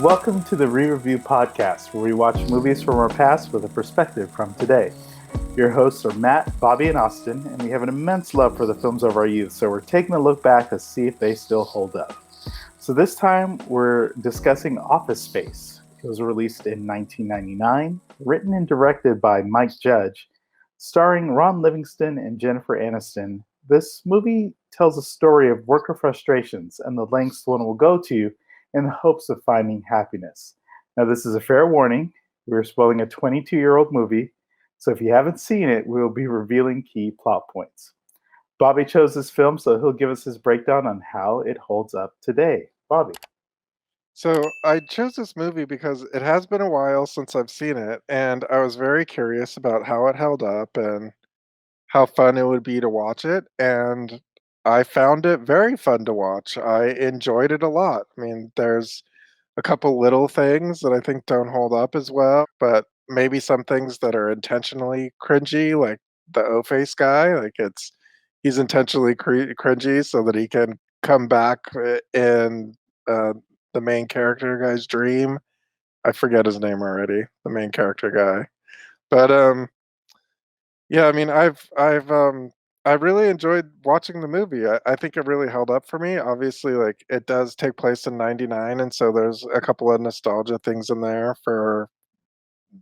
Welcome to the ReReview podcast, where we watch movies from our past with a perspective from today. Your hosts are Matt, Bobby, and Austin, and we have an immense love for the films of our youth, so we're taking a look back to see if they still hold up. So this time, we're discussing Office Space. It was released in 1999, written and directed by Mike Judge, starring Ron Livingston and Jennifer Aniston. This movie tells a story of worker frustrations and the lengths one will go to in the hopes of finding happiness. Now, this is a fair warning. We're spoiling a 22-year-old movie, so if you haven't seen it, we'll be revealing key plot points. Bobby chose this film, so he'll give us his breakdown on how it holds up today. Bobby. So I chose this movie because it has been a while since I've seen it, and I was very curious about how it held up and how fun it would be to watch it. And I found it very fun to watch. I enjoyed it a lot. I mean, there's a couple little things that I think don't hold up as well, but maybe some things that are intentionally cringy, like the O face guy. Like he's intentionally cringy so that he can come back in uh, the main character guy's dream. I forget his name already. The main character guy, but yeah. I mean, I really enjoyed watching the movie. I think it really held up for me. Obviously, like it does take place in '99, and so there's a couple of nostalgia things in there for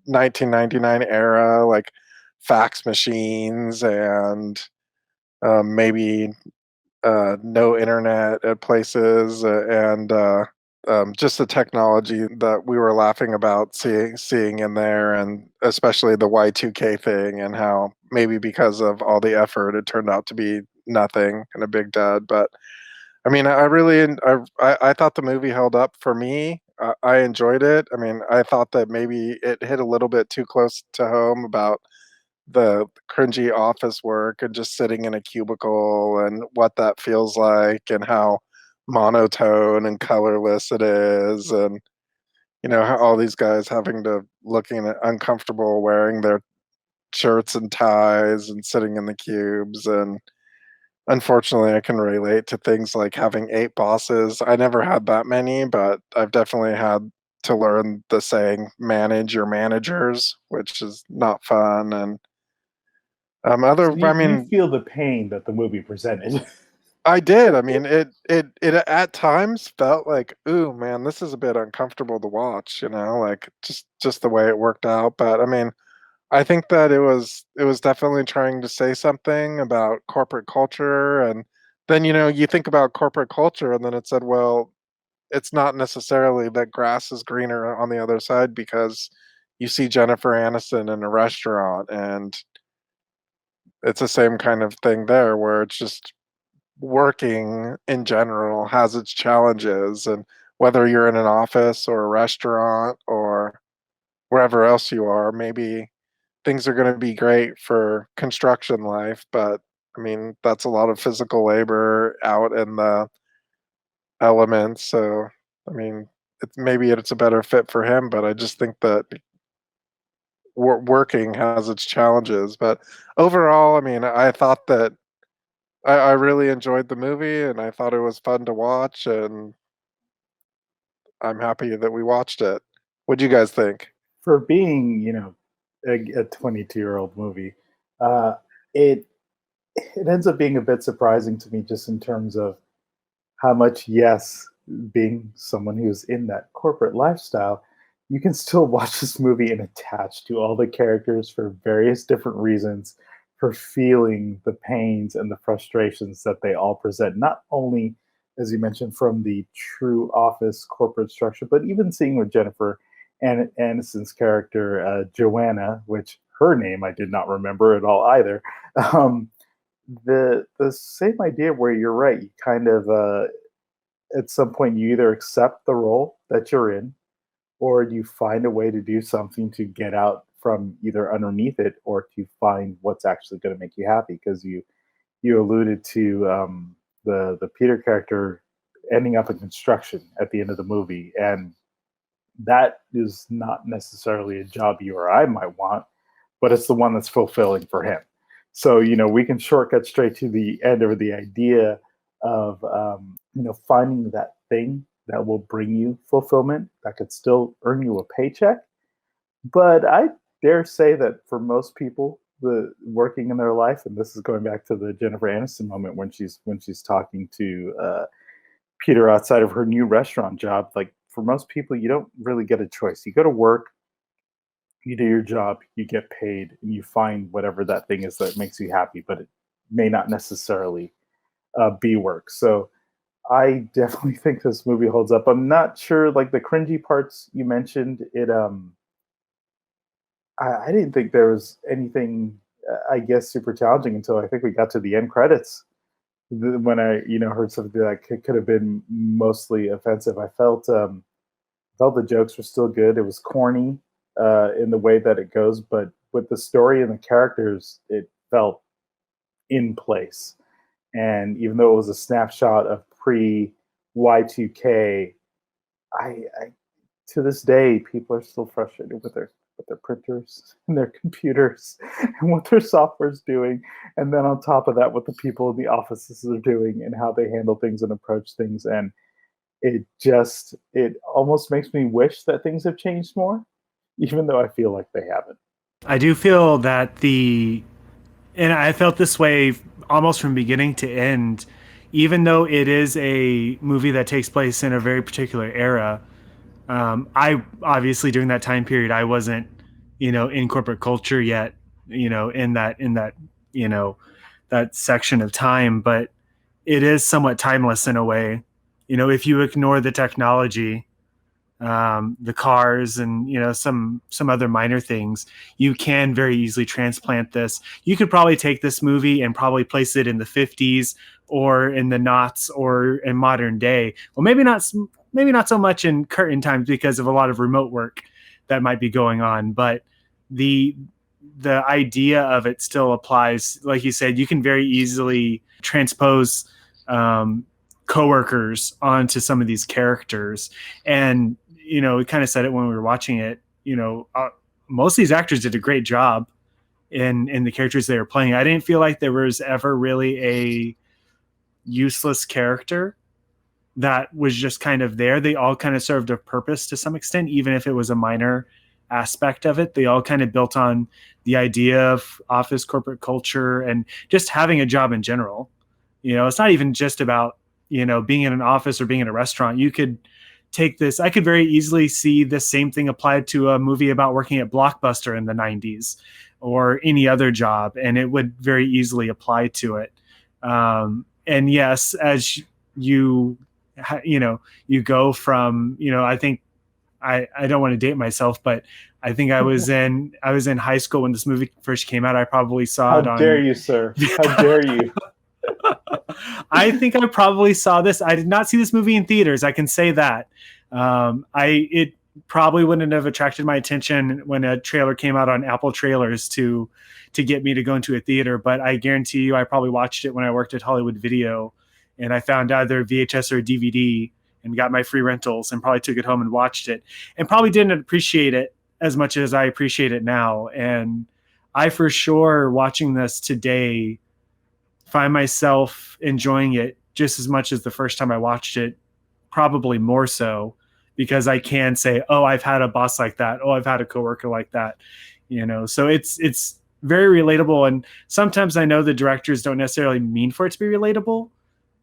1999 era, like fax machines and maybe no internet at places, and just the technology that we were laughing about seeing in there, and especially the Y2K thing, and how maybe because of all the effort, it turned out to be nothing and a big dud. But I mean, I really I thought the movie held up for me. I enjoyed it. I mean, I thought that maybe it hit a little bit too close to home about the cringy office work and just sitting in a cubicle and what that feels like and how monotone and colorless it is, and how all these guys having to looking uncomfortable wearing their shirts and ties and sitting in the cubes. And unfortunately, I can relate to things like having 8 bosses. I never had that many, but I've definitely had to learn the saying manage your managers, which is not fun. And So other I you mean, feel the pain that the movie presented. I did. I mean, it at times felt like, "Ooh, man, this is a bit uncomfortable to watch," like just the way it worked out. But I mean, I think that it was definitely trying to say something about corporate culture. And then, you think about corporate culture, and then it said, well, it's not necessarily that grass is greener on the other side, because you see Jennifer Aniston in a restaurant, and it's the same kind of thing there, where it's just working in general has its challenges. And whether you're in an office or a restaurant or wherever else you are, maybe things are going to be great for construction life, but I mean, that's a lot of physical labor out in the elements. So I mean, maybe it's a better fit for him, but I just think that working has its challenges. But overall, I mean, I thought that I really enjoyed the movie, and I thought it was fun to watch, and I'm happy that we watched it. What'd you guys think? For being, a 22-year-old movie, uh, it it ends up being a bit surprising to me just in terms of how much, yes, being someone who's in that corporate lifestyle, you can still watch this movie and attach to all the characters for various different reasons, for feeling the pains and the frustrations that they all present, not only, as you mentioned, from the true office corporate structure, but even seeing with Jennifer Aniston's character, Joanna, which her name I did not remember at all either. Um, the same idea where you're right, you kind of at some point you either accept the role that you're in or you find a way to do something to get out from either underneath it or to find what's actually going to make you happy, because you alluded to the Peter character ending up in construction at the end of the movie, and that is not necessarily a job you or I might want, but it's the one that's fulfilling for him. So, we can shortcut straight to the end of the idea of, finding that thing that will bring you fulfillment, that could still earn you a paycheck. But I dare say that for most people, the working in their life, and this is going back to the Jennifer Aniston moment when she's talking to Peter outside of her new restaurant job. Like for most people, you don't really get a choice. You go to work, you do your job, you get paid, and you find whatever that thing is that makes you happy. But it may not necessarily be work. So I definitely think this movie holds up. I'm not sure, like the cringy parts you mentioned. I didn't think there was anything, I guess, super challenging until I think we got to the end credits. When I, heard something that could have been mostly offensive, I felt the jokes were still good. It was corny in the way that it goes, but with the story and the characters, it felt in place. And even though it was a snapshot of pre Y2K, I to this day, people are still frustrated with their printers and their computers and what their software's doing. And then on top of that, what the people in the offices are doing and how they handle things and approach things. And it almost makes me wish that things have changed more, even though I feel like they haven't. I do feel that and I felt this way almost from beginning to end, even though it is a movie that takes place in a very particular era. I obviously during that time period, I wasn't, in corporate culture yet, in that, that section of time, but it is somewhat timeless in a way. If you ignore the technology, the cars and some other minor things, you can very easily transplant this. You could probably take this movie and probably place it in the 50s or in the knots or in modern day. Well, maybe not so much in current times because of a lot of remote work that might be going on, but the idea of it still applies. Like you said, you can very easily transpose coworkers onto some of these characters. And we kind of said it when we were watching it, most of these actors did a great job in the characters they were playing. I didn't feel like there was ever really a useless character that was just kind of there. They all kind of served a purpose to some extent, even if it was a minor aspect of it. They all kind of built on the idea of office corporate culture and just having a job in general. It's not even just about, being in an office or being in a restaurant. You could take this. I could very easily see the same thing applied to a movie about working at Blockbuster in the 90s or any other job, and it would very easily apply to it. And yes, as you go from, I think I don't want to date myself, but I think I was in high school when this movie first came out. I probably saw it on. How dare you, sir? How dare you? I think I probably saw this. I did not see this movie in theaters. I can say that. It probably wouldn't have attracted my attention when a trailer came out on Apple Trailers to get me to go into a theater. But I guarantee you, I probably watched it when I worked at Hollywood Video, and I found either VHS or DVD and got my free rentals and probably took it home and watched it and probably didn't appreciate it as much as I appreciate it now. And I for sure watching this today find myself enjoying it just as much as the first time I watched it, probably more so, because I can say, oh, I've had a boss like that. Oh, I've had a coworker like that. So it's very relatable. And sometimes I know the directors don't necessarily mean for it to be relatable.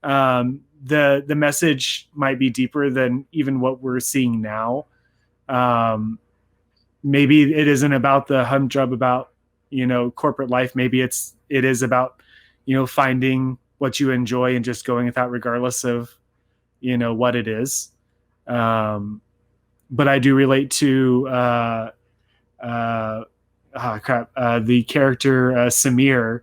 The message might be deeper than even what we're seeing now. Maybe it isn't about the humdrum about, corporate life. Maybe it is about, finding what you enjoy and just going with that regardless of, what it is. But I do relate to, the character, Samir,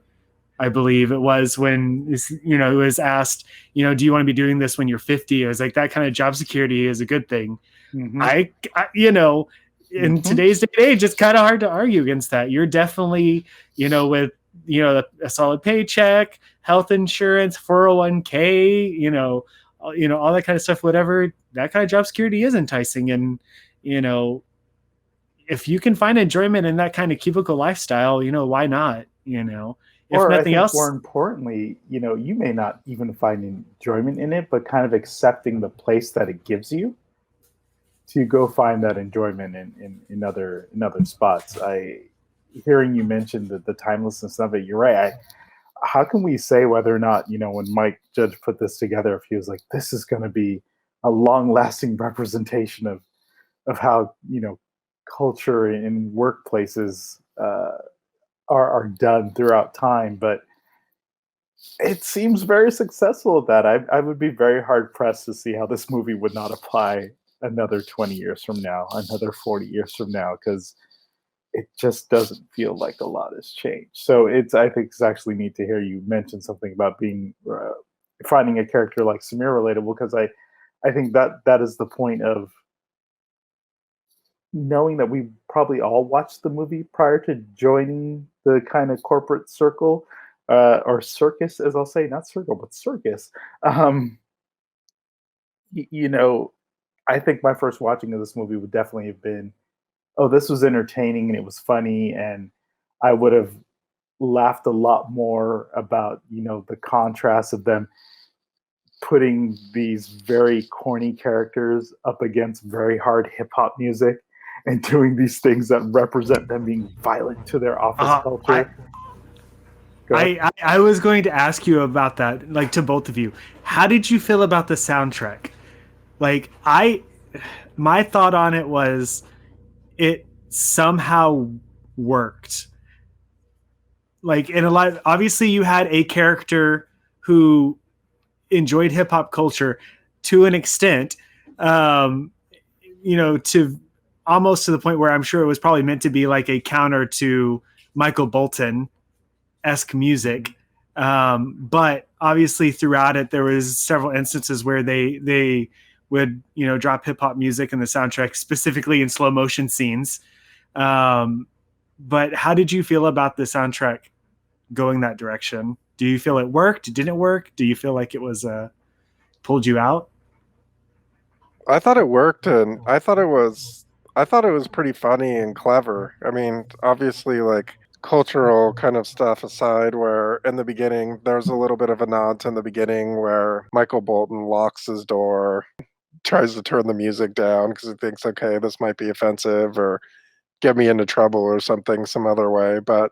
I believe it was, when, it was asked, do you want to be doing this when you're 50? It was like, that kind of job security is a good thing. Mm-hmm. I in today's day and age, it's kind of hard to argue against that. You're definitely, with, a solid paycheck, health insurance, 401k, all that kind of stuff, whatever, that kind of job security is enticing. And, if you can find enjoyment in that kind of cubicle lifestyle, why not? if Or I nothing think more else, importantly, you may not even find enjoyment in it, but kind of accepting the place that it gives you to go find that enjoyment in other spots. Hearing you mention the timelessness of it, you're right. How can we say whether or not, when Mike Judge put this together, if he was like, this is going to be a long lasting representation of how, culture in workplaces are done throughout time. But it seems very successful at that. I would be very hard pressed to see how this movie would not apply another 20 years from now, another 40 years from now, because it just doesn't feel like a lot has changed. So I think it's actually neat to hear you mention something about being finding a character like Samir relatable, because I think that is the point of knowing that we probably all watched the movie prior to joining the kind of corporate circle, or circus, as I'll say, not circle, but circus. Um, y- you know, I think my first watching of this movie would definitely have been, oh, this was entertaining and it was funny, and I would have laughed a lot more about, the contrast of them putting these very corny characters up against very hard hip hop music and doing these things that represent them being violent to their office I, culture. Go ahead. I was going to ask you about that, like to both of you. How did you feel about the soundtrack? Like my thought on it was it somehow worked. Like in a lot, obviously you had a character who enjoyed hip hop culture to an extent, um, to almost to the point where I'm sure it was probably meant to be like a counter to Michael Bolton esque music. But obviously throughout it, there was several instances where they would, drop hip hop music in the soundtrack, specifically in slow motion scenes. But how did you feel about the soundtrack going that direction? Do you feel it worked? Didn't it work? Do you feel like it was pulled you out? I thought it worked, and I thought it was pretty funny and clever. I mean, obviously, like cultural kind of stuff aside, where in the beginning there's a little bit of a nod to in the beginning where Michael Bolton locks his door, tries to turn the music down because he thinks, okay, this might be offensive or get me into trouble or something some other way. But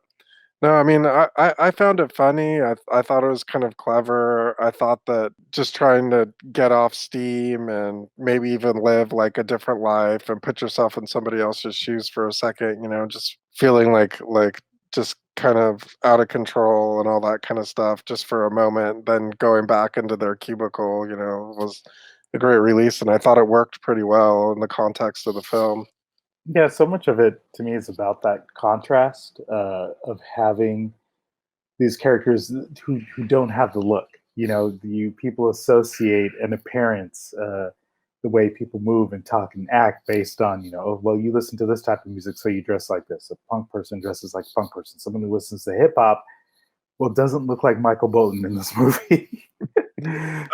no, I mean, I found it funny. I thought it was kind of clever. I thought that just trying to get off steam and maybe even live like a different life and put yourself in somebody else's shoes for a second, just feeling like just kind of out of control and all that kind of stuff just for a moment, then going back into their cubicle, was a great release, and I thought it worked pretty well in the context of the film. Yeah, so much of it to me is about that contrast of having these characters who don't have the look. People associate an appearance, the way people move and talk and act based on, oh, well, you listen to this type of music, so you dress like this. A punk person dresses like a punk person. Someone who listens to hip hop, well, doesn't look like Michael Bolton in this movie.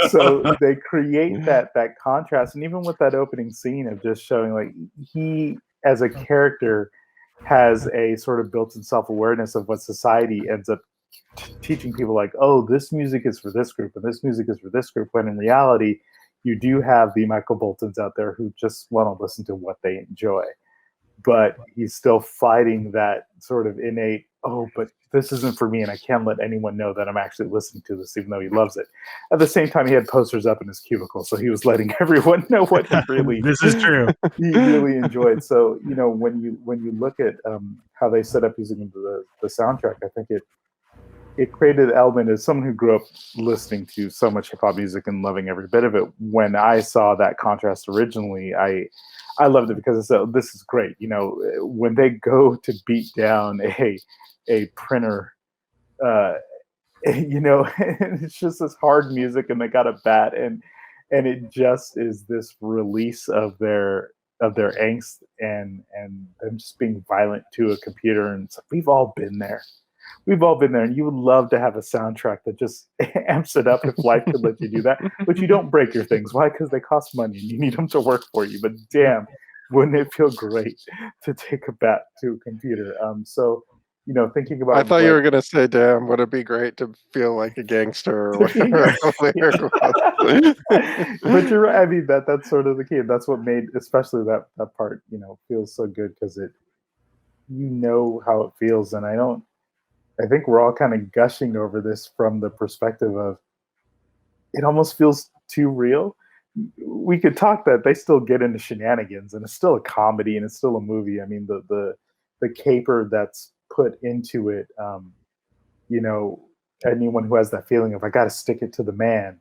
So they create that contrast, and even with that opening scene of just showing like he as a character has a sort of built-in self-awareness of what society ends up teaching people, like, oh, this music is for this group and this music is for this group, when in reality you do have the Michael Boltons out there who just want to listen to what they enjoy, but he's still fighting that sort of innate, oh, but this isn't for me and I can't let anyone know that I'm actually listening to this, even though he loves it. At the same time, he had posters up in his cubicle, so he was letting everyone know what This is true. he really enjoyed. So when you look at how they set up using the soundtrack, I think it created an element. As someone who grew up listening to so much hip hop music and loving every bit of it, when I saw that contrast originally, I loved it because I said, oh, this is great. When they go to beat down a printer, uh, it's just this hard music, and they got a bat, and it just is this release of their angst and them just being violent to a computer. And it's like, we've all been there, and you would love to have a soundtrack that just amps it up if life could let you do that. But you don't break your things. Why? Because they cost money and you need them to work for you. But damn, wouldn't it feel great to take a bat to a computer? So thinking I about thought you what were gonna say, "Damn, would it be great to feel like a gangster," or to be whatever the lyric was. but you're right. I mean, that's sort of the key. That's what made, especially that part, feels so good, because how it feels. And I think we're all kind of gushing over this from the perspective of, it almost feels too real. We could talk that they still get into shenanigans, and it's still a comedy, and it's still a movie. I mean, the caper that's put into it, you know, anyone who has that feeling of, I got to stick it to the man,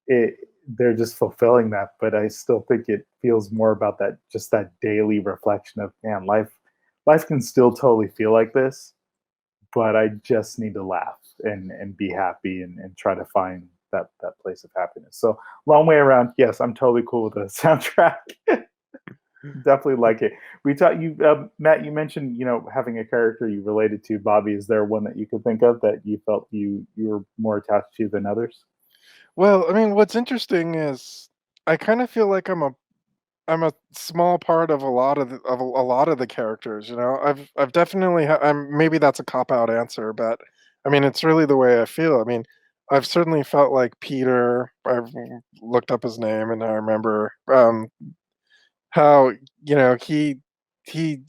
they're just fulfilling that. But I still think it feels more about that, just that daily reflection of, man, life can still totally feel like this, but I just need to laugh and be happy, and try to find that place of happiness. So, long way around. Yes, I'm totally cool with the soundtrack. Definitely like it. We taught you, Matt. You mentioned, having a character you related to. Bobby, is there one that you could think of that you felt you were more attached to than others? Well, I mean, what's interesting is I kind of feel like I'm a small part of a lot of the characters. I've definitely maybe that's a cop out answer, but I mean it's really the way I feel. I mean, I've certainly felt like Peter. I've looked up his name and I remember how he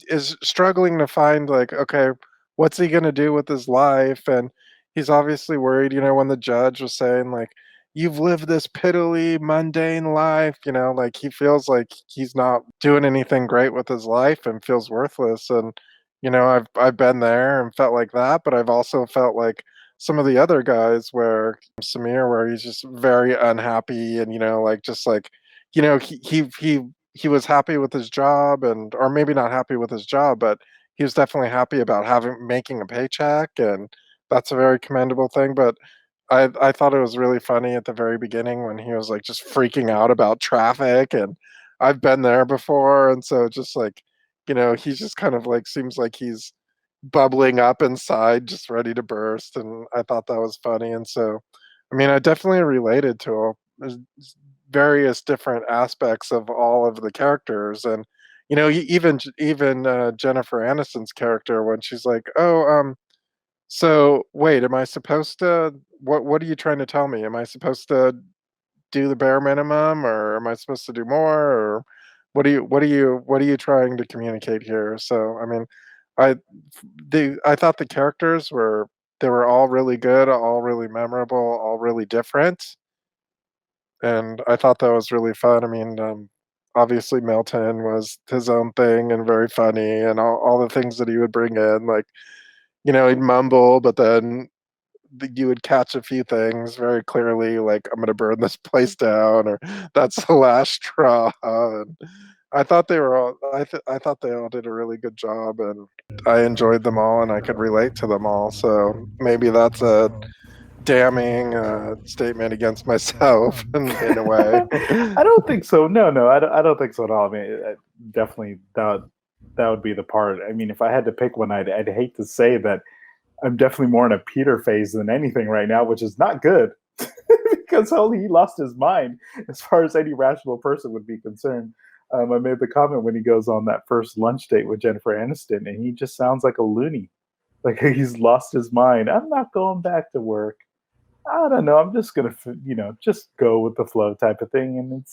is struggling to find, like, okay, what's he going to do with his life, and he's obviously worried, when the judge was saying, like, you've lived this piddly mundane life, like he feels like he's not doing anything great with his life and feels worthless. And I've been there and felt like that, but I've also felt like some of the other guys, where Samir, where he's just very unhappy, and like, just like, he was happy with his job, and or maybe not happy with his job, but he was definitely happy about making a paycheck, and that's a very commendable thing. But I thought it was really funny at the very beginning when he was like just freaking out about traffic, and I've been there before, and so just like, he's just kind of like, seems like he's bubbling up inside, just ready to burst, and I thought that was funny. And so, I mean, I definitely related to various different aspects of all of the characters. And even Jennifer Aniston's character, when she's like, "Oh, so wait, am I supposed to? What are you trying to tell me? Am I supposed to do the bare minimum, or am I supposed to do more, or what are you trying to communicate here?" So, I mean, I I thought the characters were all really good, all really memorable, all really different, and I thought that was really fun. I mean, obviously Milton was his own thing and very funny, and all the things that he would bring in, like, he'd mumble, but then you would catch a few things very clearly, like, "I'm gonna burn this place down," or "That's the last straw." And I thought they all did a really good job, and I enjoyed them all, and I could relate to them all. So maybe that's a damning statement against myself in a way. I don't think so. No, no, I don't think so at all. I mean, definitely that would be the part. I mean, if I had to pick one, I'd hate to say that I'm definitely more in a Peter phase than anything right now, which is not good, because he lost his mind as far as any rational person would be concerned. I made the comment when he goes on that first lunch date with Jennifer Aniston, and he just sounds like a loony, like he's lost his mind. I'm not going back to work. I don't know. I'm just gonna, just go with the flow type of thing, and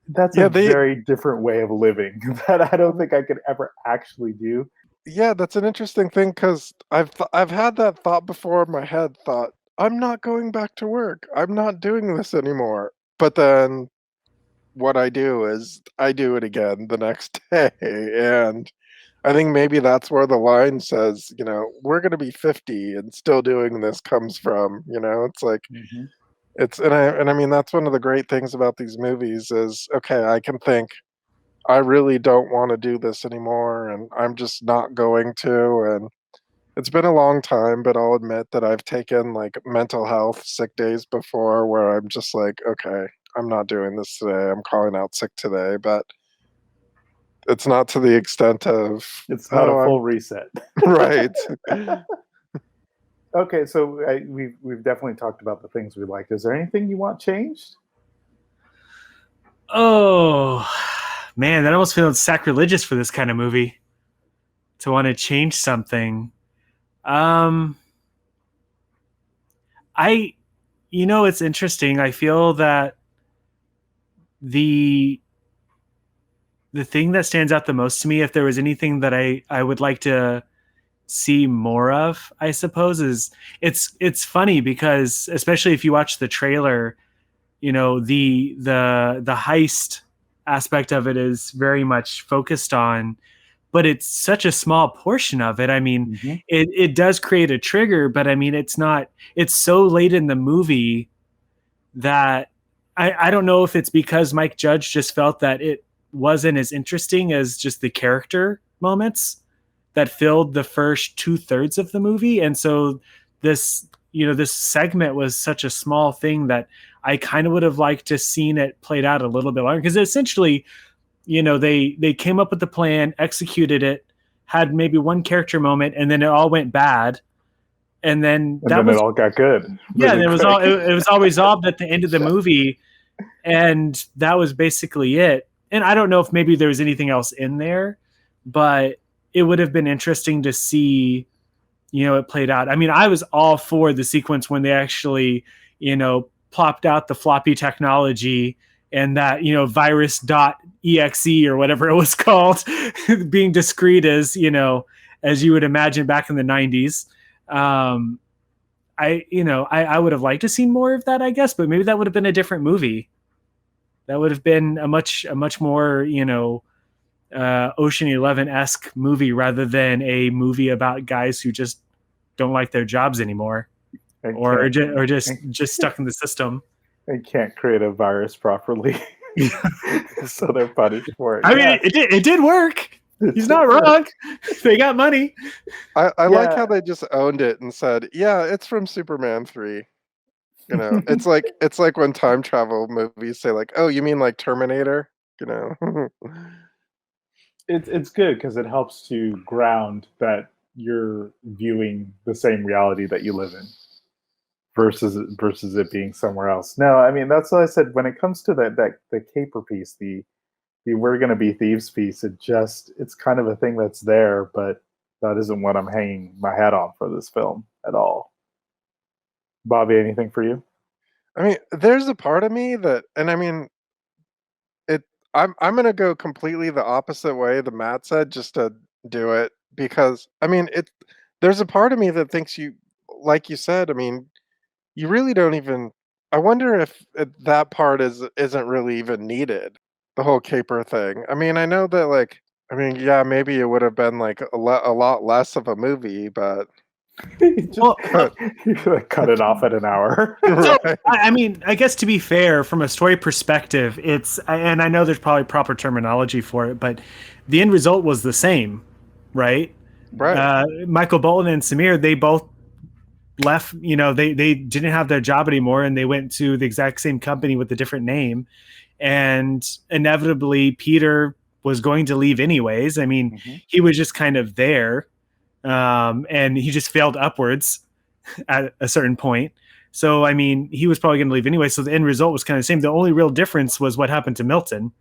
that's a Yeah, they very different way of living that I don't think I could ever actually do. yeah, that's an interesting thing, because I've had that thought before in my head. Thought, I'm not going back to work. I'm not doing this anymore. But then what I do is I do it again the next day, and I think maybe that's where the line says, we're going to be 50 and still doing this comes from. It's like, Hmm. and I mean, that's one of the great things about these movies is, okay, I can think, I really don't want to do this anymore, and I'm just not going to. And it's been a long time, but I'll admit that I've taken like mental health sick days before, where I'm just like, okay, I'm not doing this today. I'm calling out sick today, but it's not to the extent of, It's not a oh, full I'm reset. right. Okay, so we've definitely talked about the things we liked. Is there anything you want changed? Oh man, that almost feels sacrilegious for this kind of movie. to want to change something. Um, I, it's interesting. I feel that the the thing that stands out the most to me, if there was anything that I would like to see more of, I suppose, is it's funny because especially if you watch the trailer, the heist aspect of it is very much focused on, but it's such a small portion of it. I mean, Mm-hmm. it does create a trigger, but I mean, it's so late in the movie that I don't know if it's because Mike Judge just felt that it wasn't as interesting as just the character moments that filled the first 2/3 of the movie. And so this segment was such a small thing that I kind of would have liked to seen it played out a little bit longer, because essentially, they came up with the plan, executed it, had maybe one character moment, and then it all went bad. And then it all got good. Yeah, really it was quick. it was all resolved at the end of the movie, and that was basically it. And I don't know if maybe there was anything else in there, but it would have been interesting to see, it played out. I mean, I was all for the sequence when they actually, plopped out the floppy technology and that, virus.exe or whatever it was called, being discreet as you would imagine back in the 90s. I would have liked to see more of that, I guess, but maybe that would have been a different movie. That would have been a much more, Ocean 11-esque movie rather than a movie about guys who just don't like their jobs anymore, or just stuck in the system. They can't create a virus properly, so they're punished for it. I mean, it did work. He's not wrong. They got money. I like how they just owned it and said, "Yeah, it's from Superman 3." It's like when time travel movies say like, "Oh, you mean like Terminator?" It's good because it helps to ground that you're viewing the same reality that you live in versus it being somewhere else. No, I mean that's what I said when it comes to the caper piece, the we're gonna be thieves piece. It's kind of a thing that's there, but that isn't what I'm hanging my hat on for this film at all. Bobby, anything for you? I mean, there's a part of me that, and I mean, it. I'm gonna go completely the opposite way that Matt said, just to do it, because I mean, there's a part of me that thinks like you said. I mean, you really don't even. I wonder if that part isn't really even needed. The whole caper thing. I mean, I know that like. I mean, yeah, maybe it would have been like a lot less of a movie, but Just cut it off at an hour. So, right. I mean, I guess to be fair, from a story perspective, and I know there's probably proper terminology for it, but the end result was the same, right? Right. Michael Bolton and Samir, they both left. They didn't have their job anymore, and they went to the exact same company with a different name, and inevitably, Peter was going to leave anyways. I mean, he was just kind of there, and he just failed upwards at a certain point. So, I mean, he was probably going to leave anyway. So the end result was kind of the same. The only real difference was what happened to Milton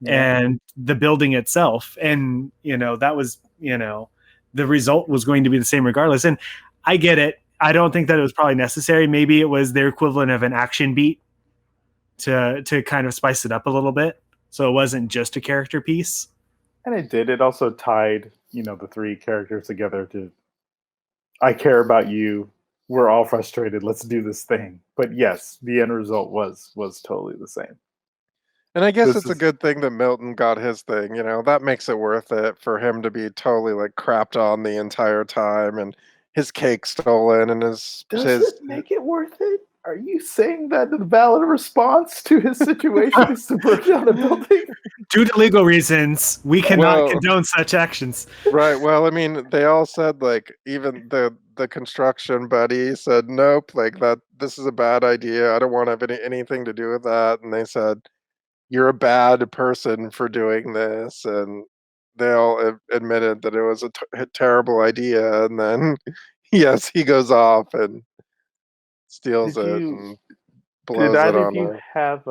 and the building itself. And, that was, the result was going to be the same regardless. And I get it. I don't think that it was probably necessary. Maybe it was their equivalent of an action beat to kind of spice it up a little bit. So it wasn't just a character piece. And it did. It also tied, the three characters together to, I care about you. We're all frustrated. Let's do this thing. But yes, the end result was totally the same. And I guess it's a good thing that Milton got his thing, that makes it worth it for him to be totally like crapped on the entire time and his cake stolen and Does it make it worth it? Are you saying that the valid response to his situation is to burn down a building? Due to legal reasons, we cannot condone such actions. Right. Well, I mean, they all said like even the construction buddy said nope, like that this is a bad idea. I don't want to have anything to do with that. And they said you're a bad person for doing this, and they all admitted that it was a terrible idea. And then yes, he goes off and steals it and blows it on her. Have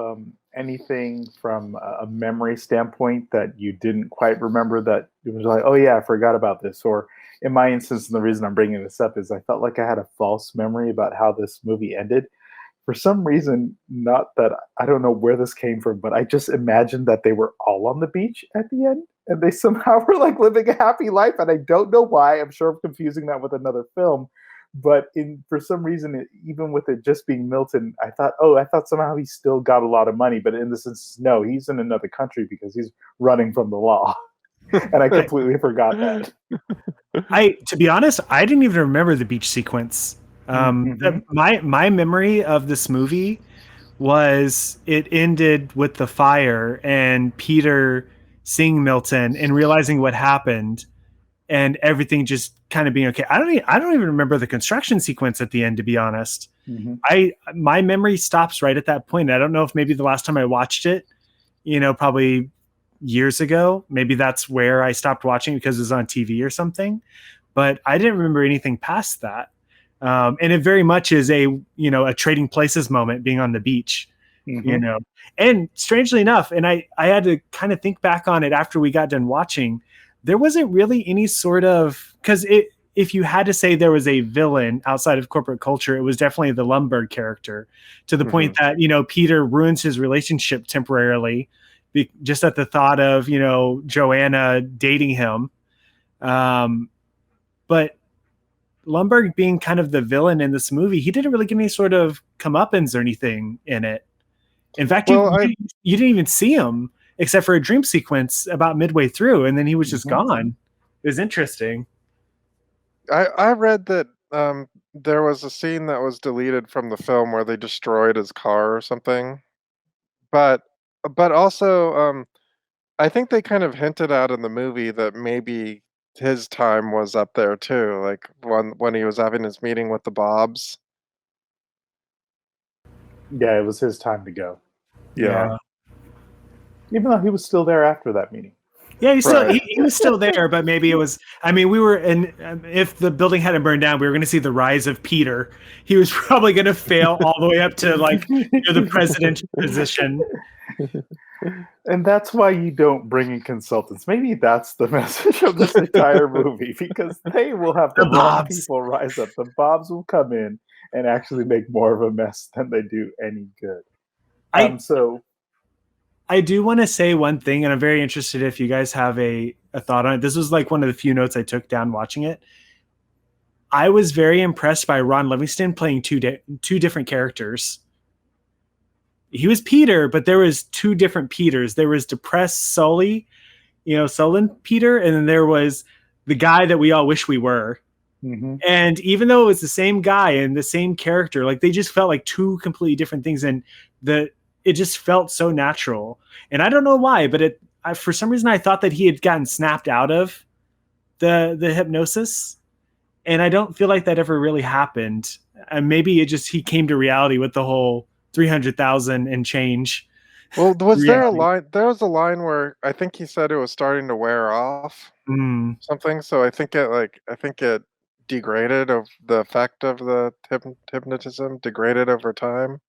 anything from a memory standpoint that you didn't quite remember that it was like, oh yeah, I forgot about this? Or in my instance, and the reason I'm bringing this up is I felt like I had a false memory about how this movie ended. For some reason, not that I don't know where this came from, but I just imagined that they were all on the beach at the end and they somehow were like living a happy life. And I don't know why. I'm sure I'm confusing that with another film. But in for some reason, even with it just being Milton, I thought somehow he still got a lot of money. But in this instance, no, he's in another country because he's running from the law. And I completely forgot that. To be honest, I didn't even remember the beach sequence. Mhm. My memory of this movie was it ended with the fire and Peter seeing Milton and realizing what happened and everything just kind of being okay. I don't even remember the construction sequence at the end, to be honest. Mhm. My memory stops right at that point. I don't know if maybe the last time I watched it, probably years ago, maybe that's where I stopped watching because it was on TV or something. But I didn't remember anything past that. And it very much is a trading places moment being on the beach, Mhm. and strangely enough, and I had to kind of think back on it after we got done watching, there wasn't really any sort of, because if you had to say there was a villain outside of corporate culture, it was definitely the Lumberg character, to the point Mhm. that Peter ruins his relationship temporarily, just at the thought of Joanna dating him. But Lumberg being kind of the villain in this movie, he didn't really get any sort of comeuppance or anything in it. In fact, Well, I you didn't even see him except for a dream sequence about midway through, and then he was just Mhm. gone. It was interesting. I read that there was a scene that was deleted from the film where they destroyed his car or something. But also I think they kind of hinted at in the movie that maybe his time was up there too, like when he was having his meeting with the Bobs. Yeah, it was his time to go. Yeah. Yeah. Even though he was still there after that meeting. Yeah, Right. he was still there, but maybe it was. I mean, we were in. If the building hadn't burned down, we were going to see the rise of Peter. He was probably going to fail all the way up to like the presidential position. And that's why you don't bring in consultants. Maybe that's the message of this entire movie because they will have the The wrong Bobs. people rise up. The Bobs will come in and actually make more of a mess than they do any good. I So I do want to say one thing, and I'm very interested if you guys have a thought on it. This was like one of the few notes I took down watching it. I was very impressed by Ron Livingston playing two different characters. He was Peter, but there was two different Peters. There was depressed sullen Peter, and then there was the guy that we all wish we were. mhm. And even though it was the same guy and the same character, like they just felt like two completely different things, and it just felt so natural. And I don't know why, but for some reason I thought that he had gotten snapped out of the hypnosis, and I don't feel like that ever really happened. And maybe he came to reality with the whole 300,000 and change Well, was there a reality. line there was a line where I think he said it was starting to wear off Mm. something, so I think it degraded of the effect of the hypnotism degraded over time.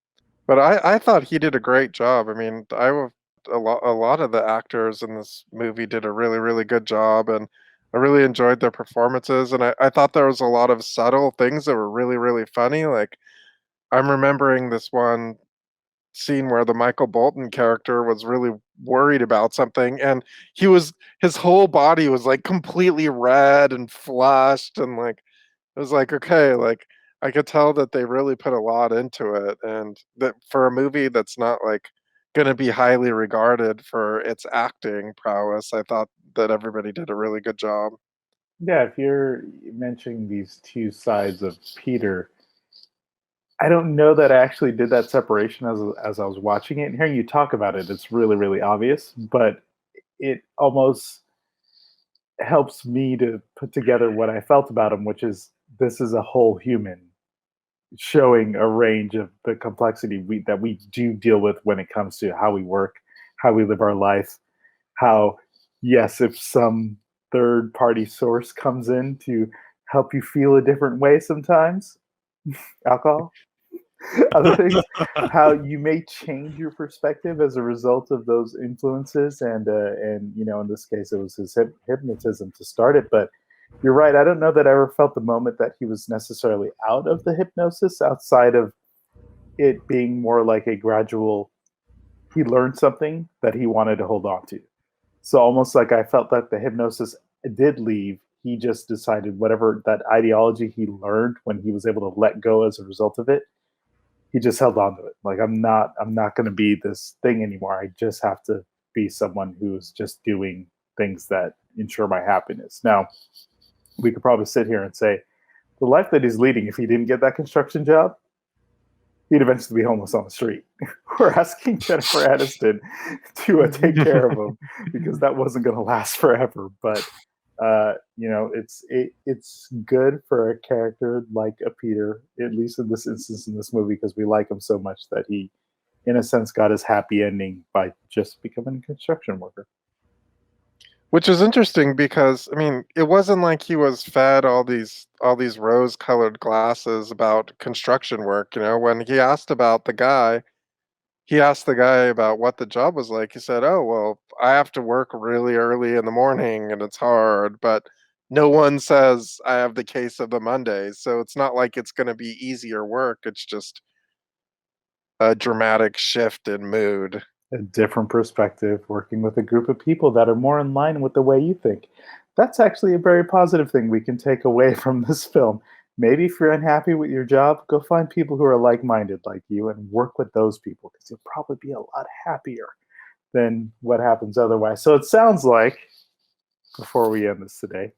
But I thought he did a great job. I mean, a lot of the actors in this movie did a really, really good job, and I really enjoyed their performances, and I thought there was a lot of subtle things that were really, really funny, like, I'm remembering this one scene where the Michael Bolton character was really worried about something, and his whole body was, like, completely red and flushed, and, like, it was like, okay, like, I could tell that they really put a lot into it, and that for a movie that's not, like, gonna be highly regarded for its acting prowess, I thought that everybody did a really good job. Yeah, if you're mentioning these two sides of Peter, I don't know that I actually did that separation as I was watching it. And hearing you talk about it, it's really, really obvious, but it almost helps me to put together what I felt about him, which is this is a whole human showing a range of the complexity that we do deal with when it comes to how we work, how we live our life, how yes, if some third party source comes in to help you feel a different way sometimes, alcohol, Other things, how you may change your perspective as a result of those influences, and you know, in this case, it was his hypnotism to start it. But you're right. I don't know that I ever felt the moment that he was necessarily out of the hypnosis, outside of it being more like a gradual. He learned something that he wanted to hold on to. So almost like I felt that the hypnosis did leave. He just decided whatever that ideology he learned when he was able to let go as a result of it, he just held on to it. Like I'm not going to be this thing anymore. I just have to be someone who's just doing things that ensure my happiness. Now, we could probably sit here and say the life that he's leading, if he didn't get that construction job, he'd eventually be homeless on the street. We're asking Jennifer Aniston to take care of him because that wasn't going to last forever. But you know, it's good for a character like a Peter, at least in this instance in this movie, because we like him so much that he, in a sense, got his happy ending by just becoming a construction worker. Which is interesting because I mean, it wasn't like he was fed all these rose-colored glasses about construction work, you know, when he asked the guy about what the job was like. He said, "Oh, well, I have to work really early in the morning and it's hard, but no one says I have the case of the Mondays, so it's not like it's going to be easier work. It's just a dramatic shift in mood." A different perspective, working with a group of people that are more in line with the way you think. That's actually a very positive thing we can take away from this film. Maybe if you're unhappy with your job, go find people who are like minded like you and work with those people because you'll probably be a lot happier than what happens otherwise. So it sounds like, before we end this today,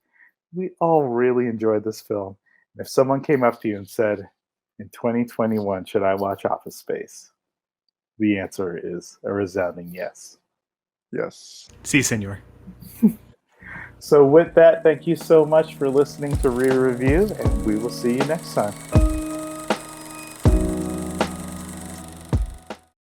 we all really enjoyed this film. And if someone came up to you and said, in 2021, should I watch Office Space? The answer is a resounding yes. Yes. Si, senor. So with that, thank you so much for listening to ReReview, and we will see you next time.